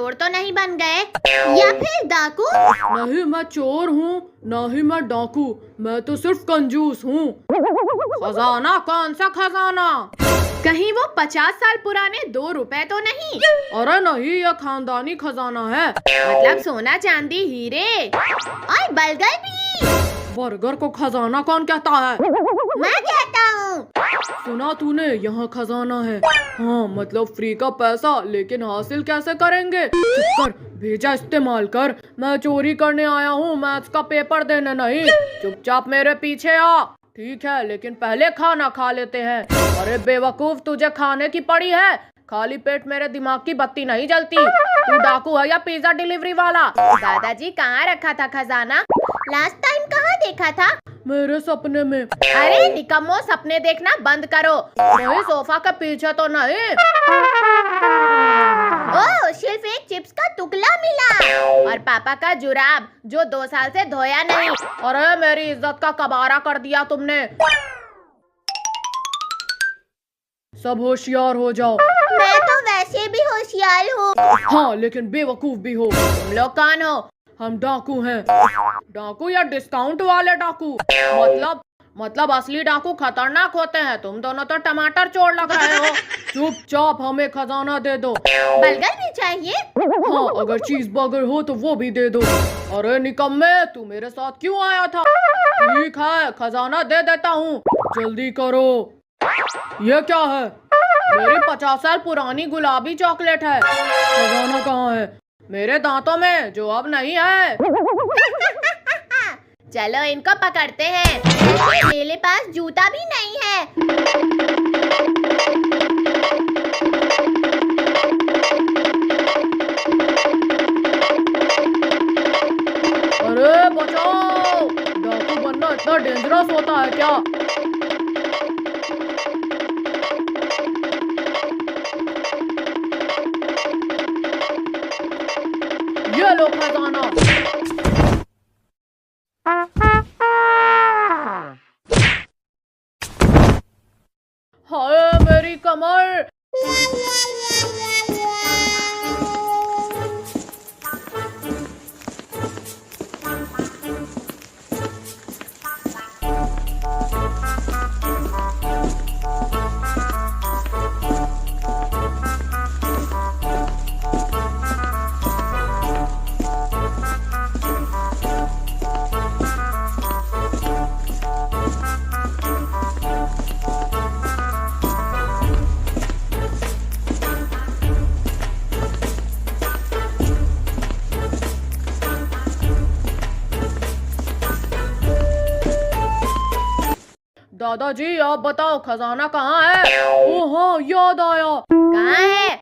चोर तो नहीं बन गए या फिर डाकू? नहीं, मैं चोर हूँ, ना ही मैं डाकू, मैं तो सिर्फ कंजूस हूँ। खजाना? कौन सा खजाना? कहीं वो 50 साल पुराने 2 रुपए तो नहीं? अरे नहीं, यह खानदानी खजाना है। मतलब सोना चांदी हीरे और बर्गर भी? बर्गर को खजाना कौन कहता है? मैं कहता हूँ। सुना तूने, यहाँ खजाना है। हाँ, मतलब फ्री का पैसा, लेकिन हासिल कैसे करेंगे? चुप कर, भेजा इस्तेमाल कर। मैं चोरी करने आया हूँ, मैथ्स का पेपर देने नहीं। चुपचाप मेरे पीछे आ। ठीक है, लेकिन पहले खाना खा लेते हैं। अरे बेवकूफ, तुझे खाने की पड़ी है? खाली पेट मेरे दिमाग की बत्ती नहीं जलती। तू डाकू है या पिज्जा डिलीवरी वाला? दादाजी, कहाँ रखा था खजाना? लास्ट टाइम कहाँ देखा था? मेरे सपने में। अरे निकम्मो, सपने देखना बंद करो। वही सोफा के पीछे तो नहीं। ओह, सिर्फ एक चिप्स का टुकड़ा मिला और पापा का जुराब जो 2 साल से धोया नहीं। अरे मेरी इज्जत का कबाड़ा कर दिया तुमने। सब होशियार हो जाओ। मैं तो वैसे भी होशियार हूँ। हाँ, लेकिन बेवकूफ भी हो। तुम लोग कौन हो? हम डाकू हैं। डाकू या डिस्काउंट वाले डाकू? मतलब असली डाकू खतरनाक होते हैं। तुम दोनों तो टमाटर चोर लग रहे हो। चुपचाप हमें खजाना दे दो। बर्गर भी चाहिए? हाँ, अगर चीज बर्गर हो तो वो भी दे दो। अरे निकम्मे, तू मेरे साथ क्यों आया था? ठीक है, खजाना दे देता हूँ, जल्दी करो। ये क्या है? मेरी 50 साल पुरानी गुलाबी चॉकलेट है। खजाना कहाँ है? मेरे दांतों में, जो अब नहीं है। चलो इनको पकड़ते हैं। मेरे पास जूता भी नहीं है। अरे बचाओ! डाकू बनना इतना डेंजरस होता है क्या? ये लो खजाना। हाय मेरी कमर! दादाजी, आप बताओ खजाना कहाँ है? ओह हाँ, याद आया। कहाँ है?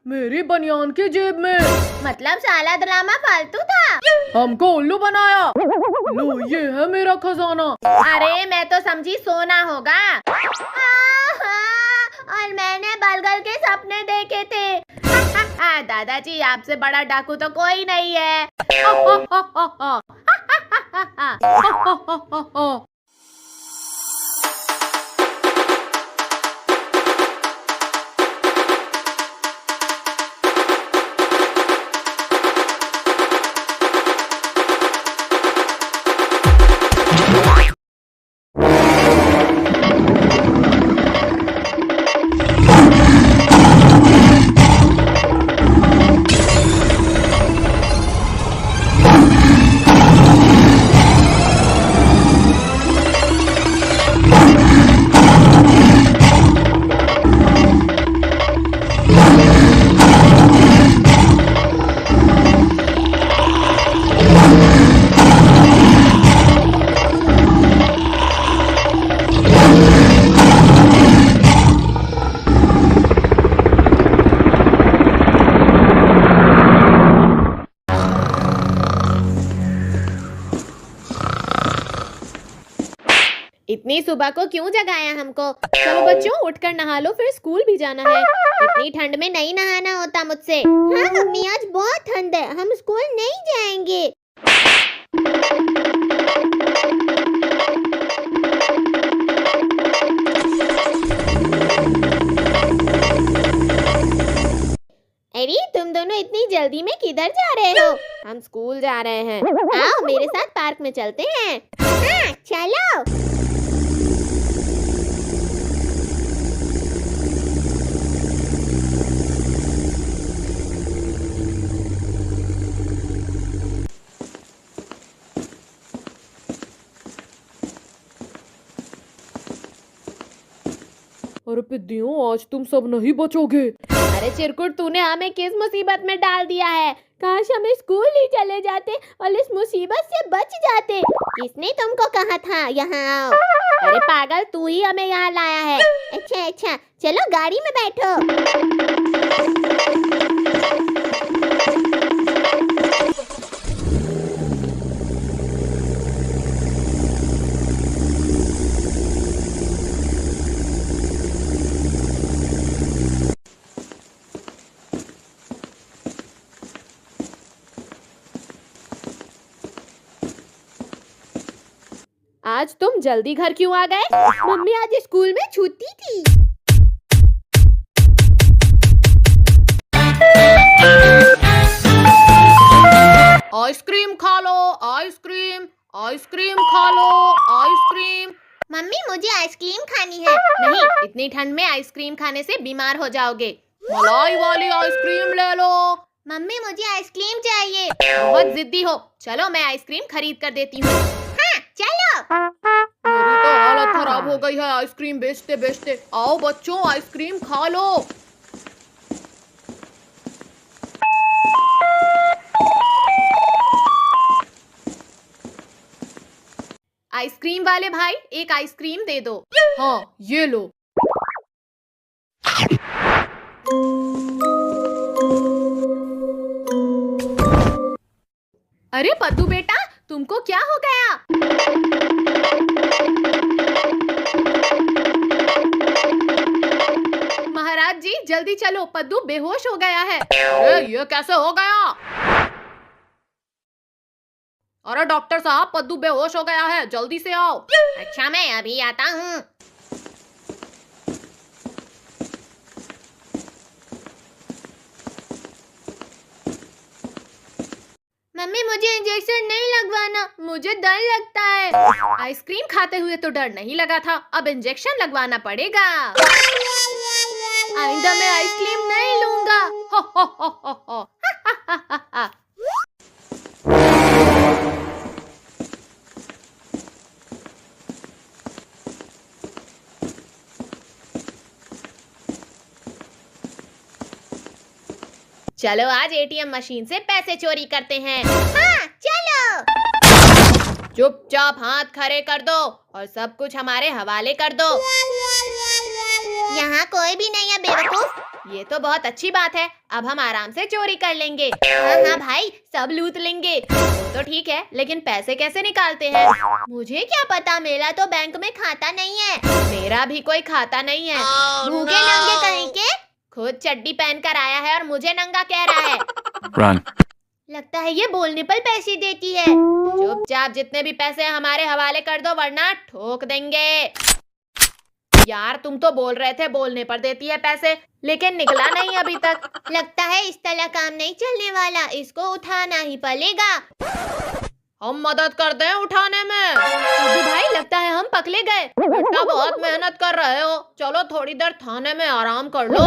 मेरी बनियान की जेब में। मतलब साला ड्रामा फालतू था। हमको उल्लू बनाया। लो, ये है मेरा खजाना। अरे मैं तो समझी सोना होगा। और मैंने बर्गर के सपने देखे थे। दादाजी, आपसे बड़ा डाकू तो कोई नहीं है। इतनी सुबह को क्यों जगाया हमको? चलो बच्चों, उठकर नहा लो, फिर स्कूल भी जाना है। इतनी ठंड में नहीं नहाना होता मुझसे। हाँ मम्मी, आज बहुत ठंड है, हम स्कूल नहीं जाएंगे। अरे तुम दोनों इतनी जल्दी में रहे हो? हम स्कूल जा रहे हैं। आओ मेरे साथ पार्क में चलते हैं। हाँ चलो। अरे पिद्दियों, आज तुम सब नहीं बचोगे। अरे चिरकुट, तूने हमें किस मुसीबत में डाल दिया है? काश हमें स्कूल ही चले जाते और इस मुसीबत से बच जाते। किसने तुमको कहा था यहाँ आओ? अरे पागल, तू ही हमें यहाँ लाया है। अच्छा अच्छा, चलो गाड़ी में बैठो। आज तुम जल्दी घर क्यों आ गए? मम्मी आज स्कूल में छुट्टी थी। आइसक्रीम खा लो, आइसक्रीम, आइसक्रीम खा लो, आइसक्रीम। मम्मी मुझे आइसक्रीम खानी है। नहीं, इतनी ठंड में आइसक्रीम खाने से बीमार हो जाओगे। मलाई वाली आइसक्रीम ले लो। मम्मी मुझे आइसक्रीम चाहिए। बहुत जिद्दी हो। चलो मैं आइसक्रीम खरीद कर देती हूँ। हाँ चलो। मेरी तो हालत खराब हो गई है आइसक्रीम बेचते बेचते। आओ बच्चों, आइसक्रीम खा लो। आइसक्रीम वाले भाई, एक आइसक्रीम दे दो। हाँ ये लो। अरे पद्दू बेटा, तुमको क्या हो गया? महाराज जी जल्दी चलो, पद्दू बेहोश हो गया है। अरे ये कैसे हो गया? अरे डॉक्टर साहब, पद्दू बेहोश हो गया है, जल्दी से आओ। अच्छा मैं अभी आता हूँ। मम्मी मुझे इंजेक्शन नहीं लगवाना, मुझे डर लगता है। आइसक्रीम खाते हुए तो डर नहीं लगा था, अब इंजेक्शन लगवाना पड़ेगा। आइंदा मैं आइसक्रीम नहीं लूंगा। हो हो हो हो हो। चलो आज एटीएम मशीन से पैसे चोरी करते हैं। हाँ चलो। चुपचाप हाथ खड़े कर दो और सब कुछ हमारे हवाले कर दो। यहाँ कोई भी नहीं है बेवकूफ। ये तो बहुत अच्छी बात है, अब हम आराम से चोरी कर लेंगे। हाँ हाँ भाई, सब लूट लेंगे। तो ठीक है, लेकिन पैसे कैसे निकालते हैं? मुझे क्या पता, मेरा तो बैंक में खाता नहीं है। मेरा भी कोई खाता नहीं है। भूखे नंगे कहीं के, खुद चड्डी पहन कर आया है और मुझे नंगा कह रहा है। Run. लगता है ये बोलने पर पैसे देती है। चुपचाप जितने भी पैसे हैं हमारे हवाले कर दो, वरना ठोक देंगे। यार तुम तो बोल रहे थे बोलने पर देती है पैसे, लेकिन निकला नहीं अभी तक। लगता है इस तरह काम नहीं चलने वाला, इसको उठाना ही पड़ेगा। हम मदद कर दें उठाने में? अबू भाई लगता है हम पकड़े गए। बेटा बहुत मेहनत कर रहे हो, चलो थोड़ी देर थाने में आराम कर लो।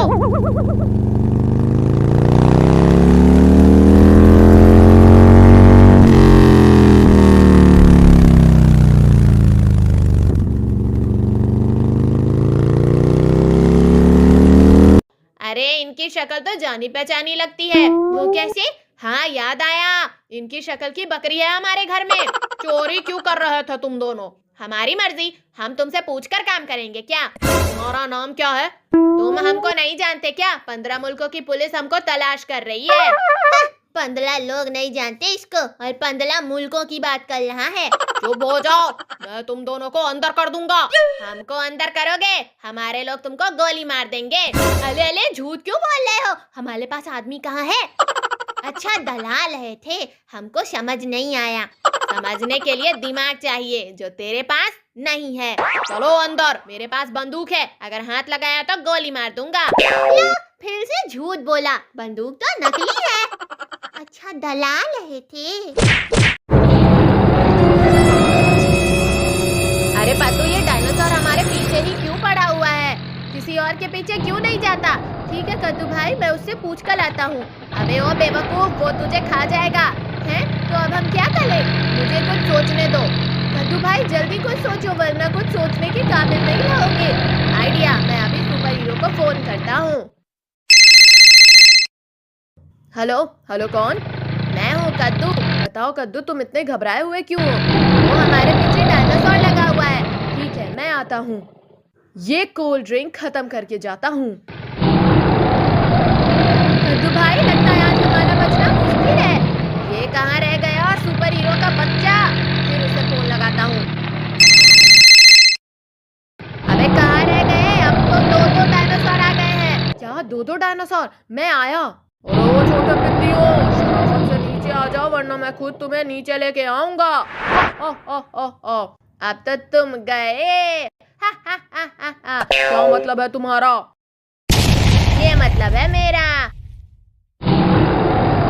अरे इनकी शक्ल तो जानी पहचानी लगती है। वो कैसे? हाँ याद आया, इनकी शक्ल की बकरी है हमारे घर में। चोरी क्यों कर रहे थे तुम दोनों? हमारी मर्जी, हम तुमसे पूछकर काम करेंगे क्या? तुम्हारा नाम क्या है? तुम हमको नहीं जानते क्या? 15 मुल्कों की पुलिस हमको तलाश कर रही है। 15 लोग नहीं जानते इसको, और 15 मुल्कों की बात कर रहा है। चुप हो जाओ, मैं तुम दोनों को अंदर कर दूंगा। हमको अंदर करोगे, हमारे लोग तुमको गोली मार देंगे। अले अले झूठ क्यों बोल रहे हो? हमारे पास आदमी कहाँ है? अच्छा दलाल है थे, हमको समझ नहीं आया। समझने के लिए दिमाग चाहिए, जो तेरे पास नहीं है। चलो अंदर, मेरे पास बंदूक है, अगर हाथ लगाया तो गोली मार दूंगा। फिर से झूठ बोला, बंदूक तो नकली है। अच्छा दलाल रहे थे। अरे पद्दू, ये डायनासोर हमारे पीछे ही क्यों पड़ा हुआ है? किसी और के पीछे क्यों नहीं जाता? ठीक है कद्दू भाई, मैं उससे पूछ कर लाता हूँ। अबे ओ बेवकूफ, वो तुझे खा जाएगा हैं? तो अब हम क्या करें? मुझे कुछ सोचने दो। कद्दू भाई जल्दी कुछ सोचो, वरना कुछ सोचने के काबिल नहीं रहोगे। आइडिया, मैं अभी सुपर हीरो को फोन करता हूँ। हेलो हेलो, कौन? मैं हूँ कद्दू। बताओ कद्दू, तुम इतने घबराए हुए क्यों हो? वो हमारे पीछे डायनासोर लगा हुआ है। ठीक है, मैं आता हूँ। ये कोल्ड ड्रिंक खत्म करके जाता हूँ। कद्दू भाई, लगता है आज हमारा बचना मुश्किल है। ये कहाँ रह गया सुपर हीरो का बच्चा? फिर उसे फोन लगाता हूँ। अबे कहाँ रह गए? अब तो दो डायनासोर आ गए हैं। क्या दो डायनासोर? मैं आया। और वो छोटे पिद्दियों, शराफत से नीचे आ जाओ, वरना मैं खुद तुम्हें नीचे लेके आऊंगा। अब तो तुम गए। क्या मतलब है तुम्हारा? ये मतलब है मेरा।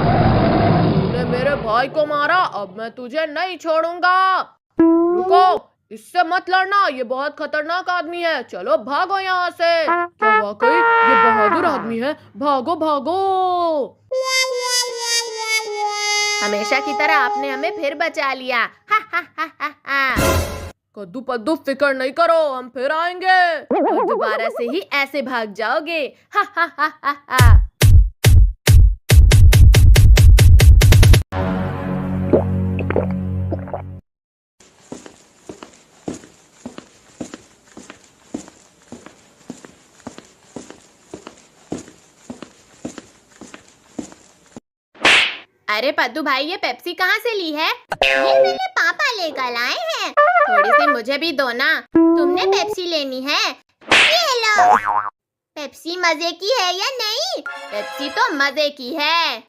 तूने मेरे भाई को मारा, अब मैं तुझे नहीं छोड़ूंगा। रुको, इससे मत लड़ना, ये बहुत खतरनाक आदमी है। चलो भागो यहाँ से। क्या वाकई ये बहादुर आदमी है? भागो भागो। हमेशा की तरह आपने हमें फिर बचा लिया। कद्दू पद्दू, फिक्र नहीं करो, हम फिर आएंगे और दोबारा से ही ऐसे भाग जाओगे। अरे पद्दू भाई, ये पेप्सी कहाँ से ली है? ये मेरे पापा लेकर आए हैं। थोड़ी सी मुझे भी दो ना। तुमने पेप्सी लेनी है? ये लो। पेप्सी मजे की है या नहीं? पेप्सी तो मजे की है।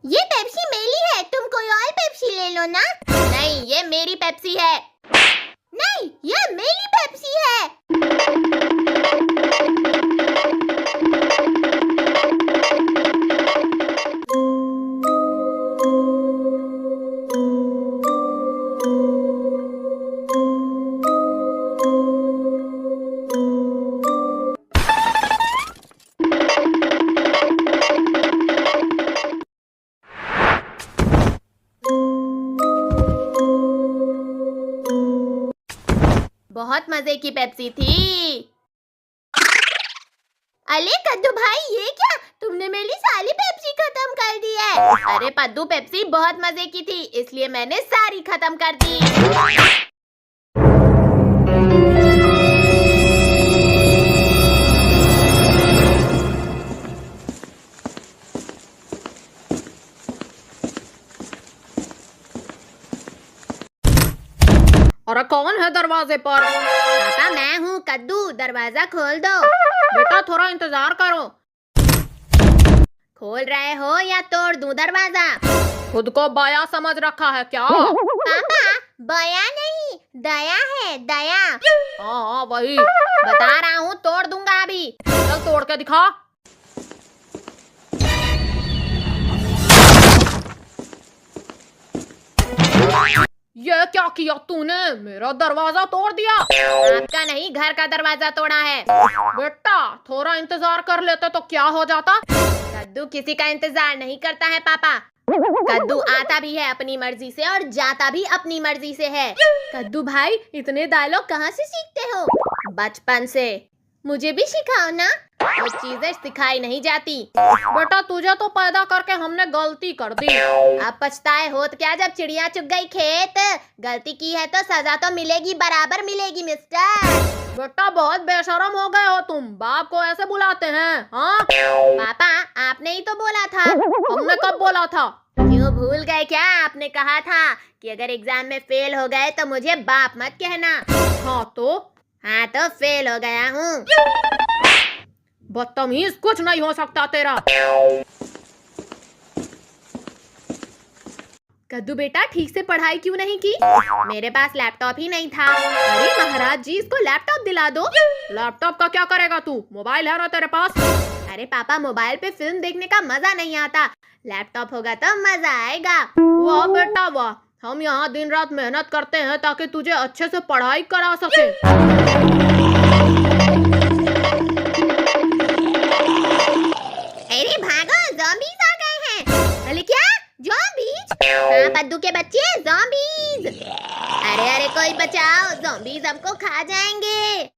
ये पेप्सी मेरी है, तुम कोई और पेप्सी ले लो ना। नहीं, ये मेरी पेप्सी है। नहीं, ये मेरी पेप्सी है। बहुत मजे की पेप्सी थी। अरे कद्दू भाई, ये क्या? तुमने मेरी सारी पेप्सी खत्म कर दी है। अरे पद्दू, पेप्सी बहुत मजे की थी, इसलिए मैंने सारी खत्म कर दी। अरे कौन है दरवाजे पर? पापा, मैं हूँ कद्दू, दरवाजा खोल दो। बेटा थोड़ा इंतजार करो। खोल रहे हो या तोड़ दूं दरवाजा? खुद को बाया समझ रखा है क्या? पापा, बया नहीं, दया है, दया। हाँ वही। बता रहा हूँ, तोड़ दूंगा अभी। चल तोड़ के दिखा। ये क्या किया तूने? मेरा दरवाजा तोड़ दिया। आपका नहीं, घर का दरवाजा तोड़ा है। बेटा थोड़ा इंतजार कर लेते तो क्या हो जाता? कद्दू किसी का इंतजार नहीं करता है पापा। कद्दू आता भी है अपनी मर्जी से और जाता भी अपनी मर्जी से है। कद्दू भाई, इतने डायलॉग कहाँ से सीखते हो? बचपन से। मुझे भी सिखाओ ना, वो चीजें सिखाई नहीं जाती। बेटा तुझे तो पैदा करके हमने गलती कर दी। अब पछताए होत क्या जब चिड़िया चुग गई खेत? गलती की है तो सजा तो मिलेगी, बराबर मिलेगी मिस्टर। बेटा बहुत बेशरम हो गए हो तुम, बाप को ऐसे बुलाते हैं? हाँ पापा, आपने ही तो बोला था। हमने कब बोला था? क्यों भूल गए क्या? आपने कहा था कि अगर एग्जाम में फेल हो गए तो मुझे बाप मत कहना। हाँ तो फेल हो गया हूँ। बदतमीज, कुछ नहीं हो सकता तेरा। कद्दू बेटा ठीक से पढ़ाई क्यों नहीं की? मेरे पास लैपटॉप ही नहीं था। अरे महाराज जी, इसको लैपटॉप दिला दो। लैपटॉप का क्या करेगा तू? मोबाइल है ना तेरे पास? अरे पापा, मोबाइल पे फिल्म देखने का मजा नहीं आता, लैपटॉप होगा तो मजा आएगा। वाह बेटा वाह, हम यहाँ दिन रात मेहनत करते हैं ताकि तुझे अच्छे से पढ़ाई करा सके। अरे भागो, ज़ॉम्बीज़ आ गए हैं। अरे क्या? ज़ॉम्बीज़? हाँ पद्दू के बच्चे, ज़ॉम्बीज़। अरे अरे कोई बचाओ, ज़ॉम्बीज़ हमको खा जाएंगे।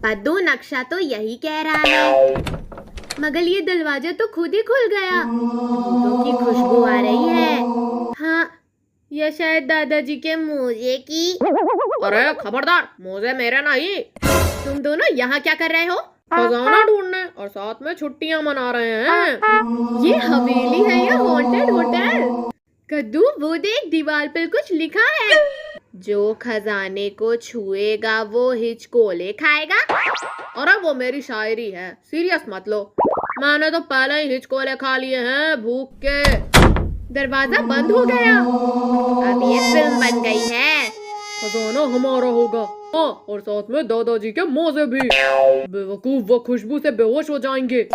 पद्दू, नक्शा तो यही कह रहा है, मगर ये दरवाजा तो खुद ही खुल गया। भूतों की खुशबू आ रही है। हाँ, यह शायद दादाजी के मोजे की। अरे खबरदार, मोजे मेरे नहीं। तुम दोनों यहाँ क्या कर रहे हो? खजाना ढूंढने और साथ में छुट्टियां मना रहे हैं। ये हवेली है या हॉन्टेड होटल? कद्दू, वो देख, दीवार पर कुछ लिखा है। जो खजाने को छुएगा वो हिचकोले खाएगा। अरे वो मेरी शायरी है, सीरियस मत लो। मैंने तो पहले ही हिचकोले खा लिए हैं भूख के। दरवाजा बंद हो गया। अब ये फिल्म बन गई है। खजाना हमारा होगा। हाँ, और साथ में दादाजी के मोजे भी। बेवकूफ, वो खुशबू से बेहोश हो जाएंगे।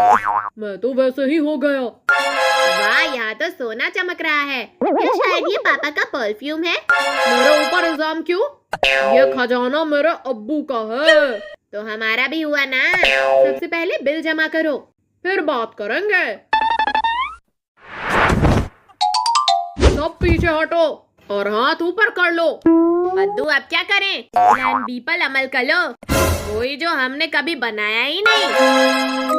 मैं तो वैसे ही हो गया। वाह, यहाँ तो सोना चमक रहा है। या शायद ये पापा का परफ्यूम है। मेरे ऊपर इल्जाम क्यों? ये खजाना मेरे अब्बू का है। तो हमारा भी हुआ ना। सबसे पहले बिल जमा करो, फिर बात करेंगे। सब पीछे हटो और हाथ ऊपर कर लो। पद्दू, अब क्या करें? प्लान बी पर अमल कर लो, कोई जो हमने कभी बनाया ही नहीं।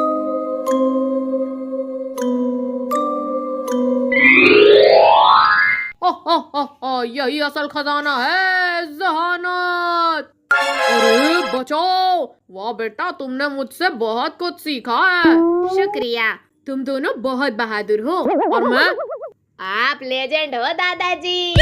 यही असल खजाना है, जहानत। अरे बचाओ! वाह बेटा, तुमने मुझसे बहुत कुछ सीखा है। शुक्रिया, तुम दोनों बहुत बहादुर हो। और मैं? आप लेजेंड हो दादाजी।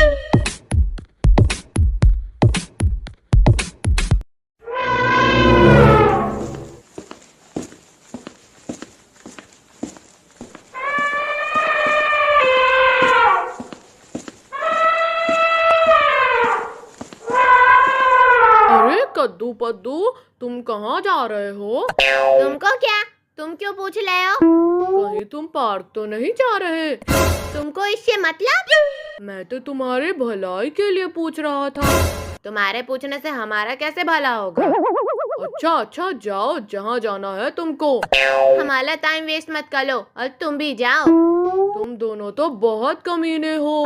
कद्दू पद्दू, तुम कहाँ जा रहे हो? तुमको क्या? तुम क्यों पूछ रहे हो? कहीं तुम पार्क तो नहीं जा रहे? तुमको इससे मतलब? मैं तो तुम्हारे भलाई के लिए पूछ रहा था। तुम्हारे पूछने से हमारा कैसे भला होगा? अच्छा अच्छा, जाओ जहाँ जाना है तुमको। हमारा टाइम वेस्ट मत करो और तुम भी जाओ। तुम दोनों तो बहुत कमीने हो।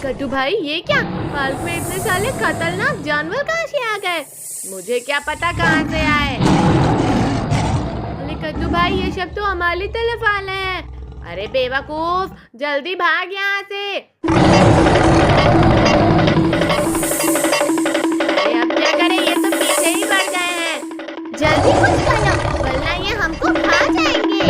कट्टू भाई ये क्या, पार्क में इतने सारे खतरनाक जानवर कहाँ से आ गए? मुझे क्या पता कहाँ से आए। अरे कट्टू भाई ये सब तो हमारी तरफ वाले हैं। अरे बेवकूफ, जल्दी भाग यहाँ से। अरे अब क्या करें, ये तो पीछे ही पड़ गए हैं। जल्दी कुछ करो वरना ये हमको खा जाएंगे।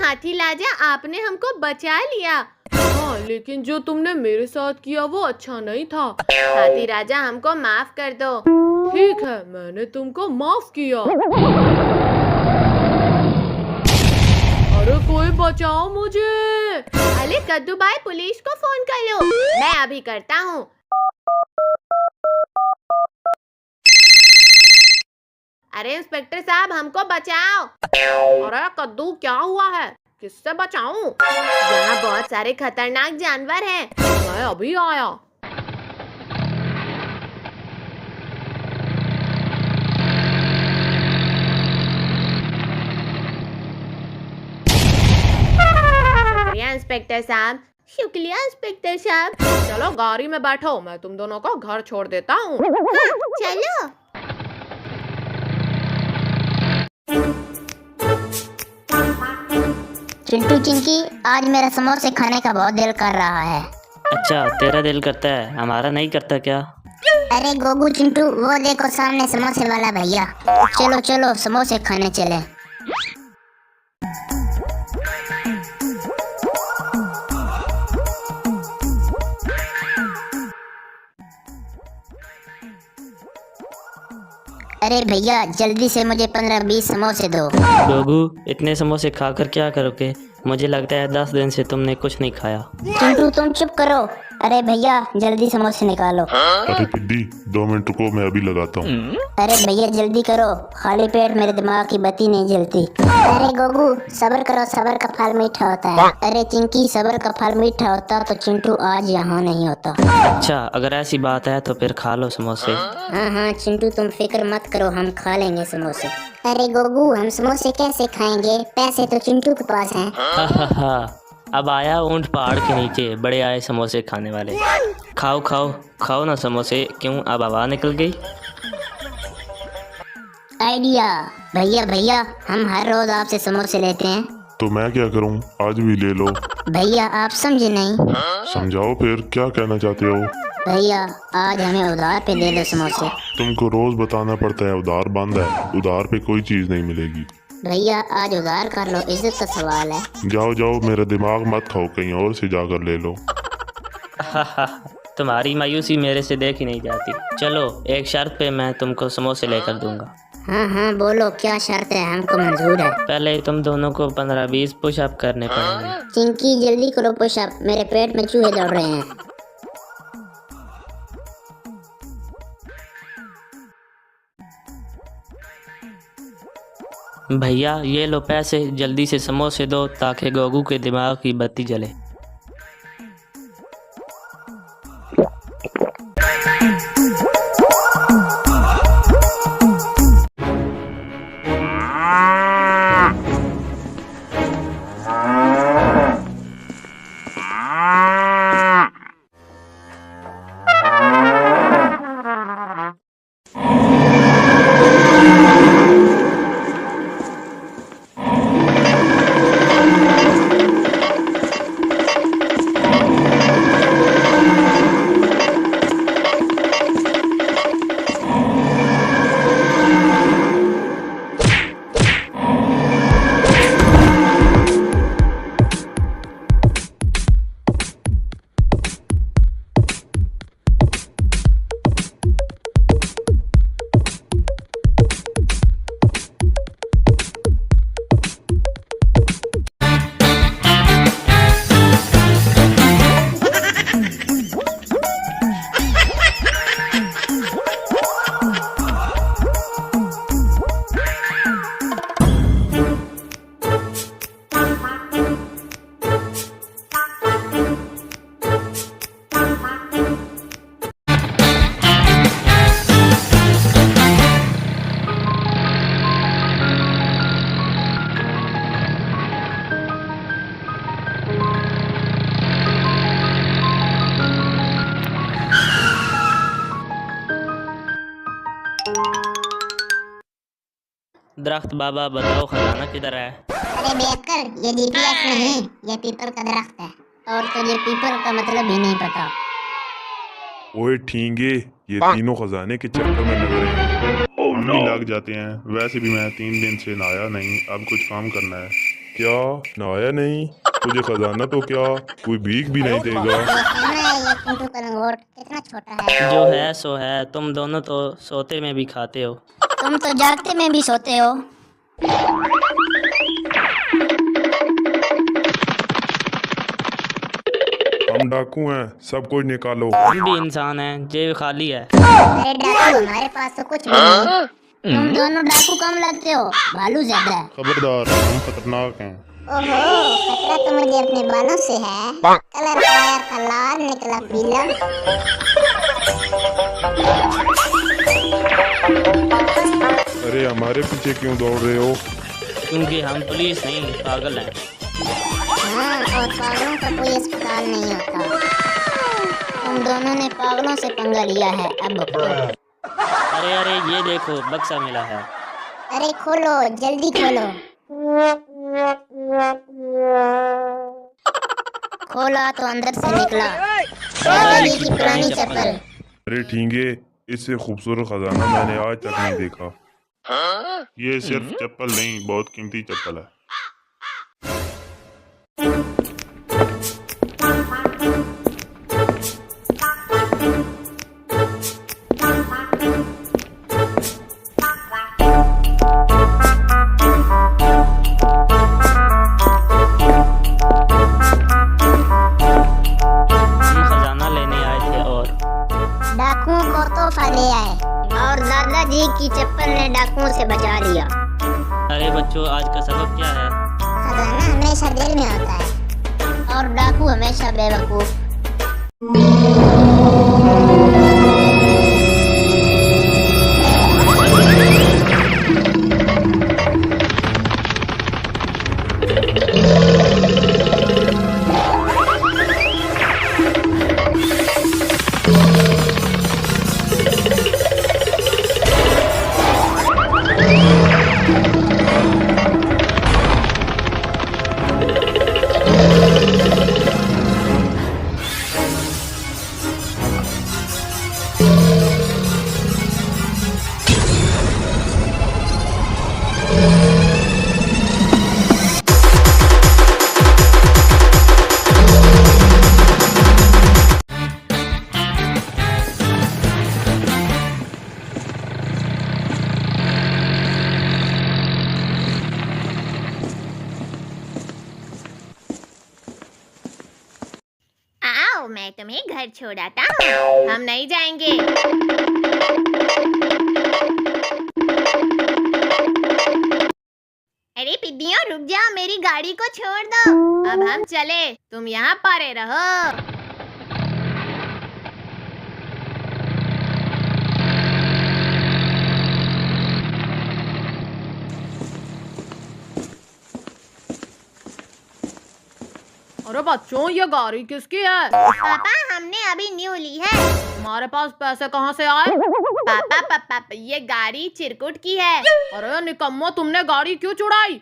हाथी लाजा, आपने हमको बचा लिया। हाँ, लेकिन जो तुमने मेरे साथ किया वो अच्छा नहीं था। हाथी राजा हमको माफ कर दो। ठीक है, मैंने तुमको माफ किया। अरे कोई बचाओ मुझे। अरे कद्दू भाई पुलिस को फोन कर लो। मैं अभी करता हूँ। अरे इंस्पेक्टर साहब हमको बचाओ। अरे कद्दू क्या हुआ है, किससे बचाऊं? यहाँ बहुत सारे खतरनाक जानवर हैं। मैं अभी आया। शुक्रिया इंस्पेक्टर साहब। शुक्रिया इंस्पेक्टर साहब। चलो गाड़ी में बैठो, मैं तुम दोनों को घर छोड़ देता हूँ। हाँ, चलो। चिंटू चिंकी, आज मेरा समोसे खाने का बहुत दिल कर रहा है। अच्छा, तेरा दिल करता है, हमारा नहीं करता क्या? अरे गोगू चिंटू, वो देखो सामने समोसे वाला भैया। चलो चलो समोसे खाने चले। अरे भैया जल्दी से मुझे 15-20 समोसे दो। गोगू, इतने समोसे खाकर क्या करोगे? मुझे लगता है 10 दिन से तुमने कुछ नहीं खाया। चिंटू तुम चुप करो। अरे भैया जल्दी समोसे निकालो। अरे पिड्डी 2 मिनट रुको, मैं अभी लगाता हूँ। अरे भैया जल्दी करो, खाली पेट मेरे दिमाग की बत्ती नहीं जलती। अरे गोगू सब्र करो, सब्र का फल मीठा होता है। अरे चिंकी, सब्र का फल मीठा होता तो चिंटू आज यहाँ नहीं होता। अच्छा, अगर ऐसी बात है तो फिर खा लो समोसे। हाँ हाँ चिंटू तुम फिक्र मत करो, हम खा लेंगे समोसे। अरे गोगू हम समोसे कैसे खाएंगे, पैसे तो चिंटू के पास हैं। हा, अब आया ऊंट पहाड़ के नीचे, बड़े आए समोसे खाने वाले। खाओ खाओ खाओ ना समोसे। क्यों, अब हवा निकल गई? आइडिया। भैया भैया हम हर रोज आपसे समोसे लेते हैं। तो मैं क्या करूँ, आज भी ले लो। भैया आप समझे नहीं। समझाओ फिर, क्या कहना चाहते हो? भैया आज हमें उधार पे दे दो समोसे। तुमको रोज बताना पड़ता है उधार बंद है, उधार पे कोई चीज नहीं मिलेगी। भैया आज उधार कर लो, इज्जत का सवाल है। जाओ जाओ, मेरा दिमाग मत खाओ, कहीं और से जाकर ले लो। तुम्हारी मायूसी मेरे से देखी नहीं जाती। चलो, एक शर्त पे मैं तुमको समोसे लेकर दूंगा। हाँ हाँ बोलो क्या शर्त है, हमको मंजूर है। पहले तुम दोनों को 15-20 पुशअप करने पड़ेंगे। चिंकी जल्दी करो पुशअप, मेरे पेट में चूहे दौड़ रहे हैं। भैया ये लो पैसे, जल्दी से समोसे दो ताकि गोगू के दिमाग की बत्ती जले। दरख्त बाबा बताओ खजाना किधर है? अरे बेअक्ल, ये जीपीएस नहीं, ये पीपल का दरख्त है। और तुझे पीपल का मतलब ही नहीं पता। ओए ठींगे, ये तीनों खजाने के चक्कर में लग रहे हैं। हम भी लग जाते हैं। वैसे भी मैं 3 दिन से नहाया नहीं, अब कुछ काम करना है। क्या नहाया नहीं? तुझे खजाना तो क्या कोई भीख भी नहीं देगा? ये कौन है ये चिंटू का लंगोट? कितना छोटा है। जो है सो है, तुम दोनों तो सोते में भी खाते हो। तुम तो जागते में भी सोते हो। हम डाकू हैं, सब कुछ निकालो। हम भी इंसान हैं, जेब खाली है। अरे डाकू, हमारे पास तो कुछ भी नहीं। तुम दोनों डाकू कम लगते हो, भालू ज्यादा है। खबरदार, हम खतरनाक हैं। ओहो, खतरा तो मुझे अपने बालों से है। कलर आया था लाल, निकला पीला। अरे हमारे पीछे क्यों दौड़ रहे हो? क्योंकि हम पुलिस नहीं, पागल हैं। हाँ, और पागलों का कोई अस्पताल नहीं होता। तुम दोनों ने पागलों से पंगा लिया है, अब भुगतो। अरे अरे ये देखो, बक्सा मिला है। अरे खोलो, जल्दी खोलो। खोला तो अंदर से निकला दादाजी की पुरानी चप्पल। अरे ठींगे, इससे खूबसूरत खजाना मैंने आज तक नहीं देखा। ये सिर्फ चप्पल नहीं, बहुत कीमती चप्पल है। हम खजाना लेने आए थे और डाकुओं को तोहफा ले आए, और दादाजी की चप्पल ने डाकुओं से बचा लिया। अरे बच्चों, आज का सबक क्या है? खजाना हमेशा दिल में होता है, और डाकू हमेशा बेवकूफ। आओ, मैं तुम्हें घर छोड़ाता हूँ। हम नहीं जाएंगे। अरे पिद्दियों, रुक जाओ, मेरी गाड़ी को छोड़ दो। अब हम चले, तुम यहाँ पड़े रहो। अरे बच्चों, ये गाड़ी किसकी है? पापा, हमने अभी न्यू ली है। तुम्हारे पास पैसे कहाँ से आए? पापा पापा, ये गाड़ी चिरकुट की है। अरे निकम्मो, तुमने गाड़ी क्यों चुराई?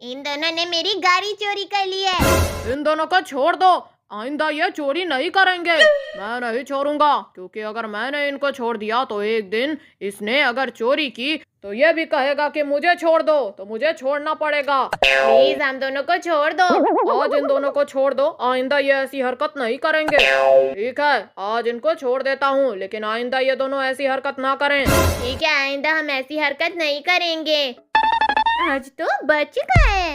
इन दोनों ने मेरी गाड़ी चोरी कर ली है। इन दोनों को छोड़ दो, आइंदा ये चोरी नहीं करेंगे। मैं नहीं छोड़ूंगा, क्योंकि अगर मैंने इनको छोड़ दिया तो एक दिन इसने अगर चोरी की तो ये भी कहेगा कि मुझे छोड़ दो, तो मुझे छोड़ना पड़ेगा। प्लीज हम दोनों को छोड़ दो। आज इन दोनों को छोड़ दो, आइंदा ये ऐसी हरकत नहीं करेंगे। ठीक है, आज इनको छोड़ देता हूँ, लेकिन आइंदा ये दोनों ऐसी हरकत ना करें। ठीक है, आइंदा हम ऐसी हरकत नहीं करेंगे। आज तो बच गए।